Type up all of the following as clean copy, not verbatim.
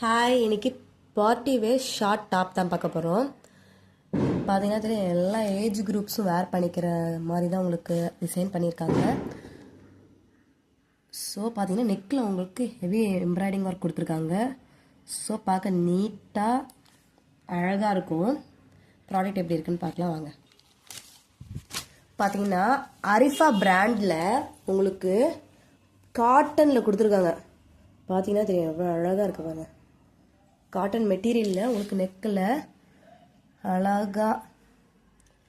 Hi, இன்னைக்கு party were short top தான் பார்க்க போகிறோம். பார்த்தீங்கன்னா தெரியும், எல்லா ஏஜ் குரூப்ஸும் வேர் பண்ணிக்கிற மாதிரி தான் உங்களுக்கு டிசைன் பண்ணியிருக்காங்க. ஸோ பார்த்தீங்கன்னா நெக்கில் உங்களுக்கு ஹெவி எம்ப்ராய்டிங் ஒர்க் கொடுத்துருக்காங்க. ஸோ பார்க்க நீட்டாக அழகாக இருக்கும். ப்ராடக்ட் எப்படி இருக்குன்னு பார்க்கலாம் வாங்க. பார்த்தீங்கன்னா அரிஃபா பிராண்டில் உங்களுக்கு காட்டனில் கொடுத்துருக்காங்க. பார்த்தீங்கன்னா தெரியும் எவ்வளோ அழகாக இருக்கு பாருங்க. காட்டன் மெட்டீரியலில் உங்களுக்கு நெக்கில் அழகாக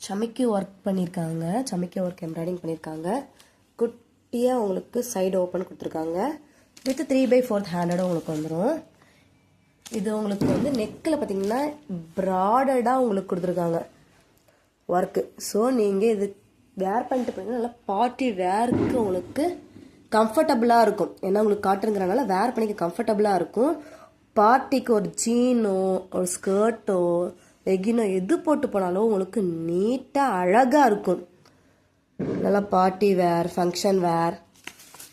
சமைக்கி ஒர்க் பண்ணியிருக்காங்க. சமைக்கி ஒர்க் எம்ப்ராய்டிங் பண்ணியிருக்காங்க. குட்டியாக உங்களுக்கு சைடு ஓப்பன் கொடுத்துருக்காங்க. வித் 3/4 ஹேண்டோட உங்களுக்கு வந்துடும். இது உங்களுக்கு வந்து நெக்கில் பார்த்தீங்கன்னா ப்ராடடாக உங்களுக்கு கொடுத்துருக்காங்க ஒர்க்கு. ஸோ நீங்கள் இது வேர் பண்ணிட்டு போனீங்கன்னா நல்லா பார்ட்டி வேருக்கு உங்களுக்கு கம்ஃபர்டபுளாக இருக்கும். ஏன்னா உங்களுக்கு காட்டனுங்கிறனால வேர் பண்ணிக்க கம்ஃபர்டபுளாக இருக்கும். பார்ட்டிக்கு ஒரு ஜீனோ ஒரு ஸ்கர்ட்டோ லெகினோ எது போட்டு போனாலும் உங்களுக்கு நீட்டாக அழகாக இருக்கும். நல்லா பார்ட்டி வேர், ஃபங்க்ஷன் வேர்,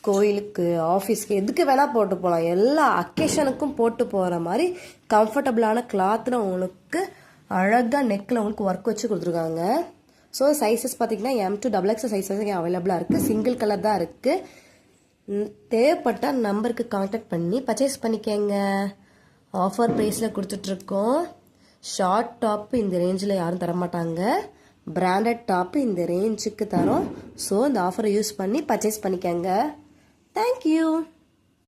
கோயிலுக்கு, ஆஃபீஸ்க்கு எதுக்கு வேணால் போட்டு போகலாம். எல்லா அக்கேஷனுக்கும் போட்டு போகிற மாதிரி கம்ஃபர்டபுளான கிளாத்தில் உங்களுக்கு அழகாக நெக்கில் உங்களுக்கு ஒர்க் வச்சு கொடுத்துருக்காங்க. ஸோ சைஸஸ் பார்த்தீங்கன்னா M to XXL சைஸஸ் அவைலபிளாக இருக்குது. சிங்கிள் கலர் தான் இருக்குது. தேவைப்பட்டால் நம்பருக்கு கான்டாக்ட் பண்ணி பர்ச்சேஸ் பண்ணிக்கங்க. ஆஃபர் ப்ரைஸில் கொடுத்துட்ருக்கோம். ஷார்ட் டாப்பு இந்த ரேஞ்சில் யாரும் தரமாட்டாங்க. பிராண்டட் டாப்பு இந்த ரேஞ்சுக்கு தரோம். ஸோ இந்த ஆஃபரை யூஸ் பண்ணி பர்ச்சேஸ் பண்ணிக்கங்க. தேங்க்யூ.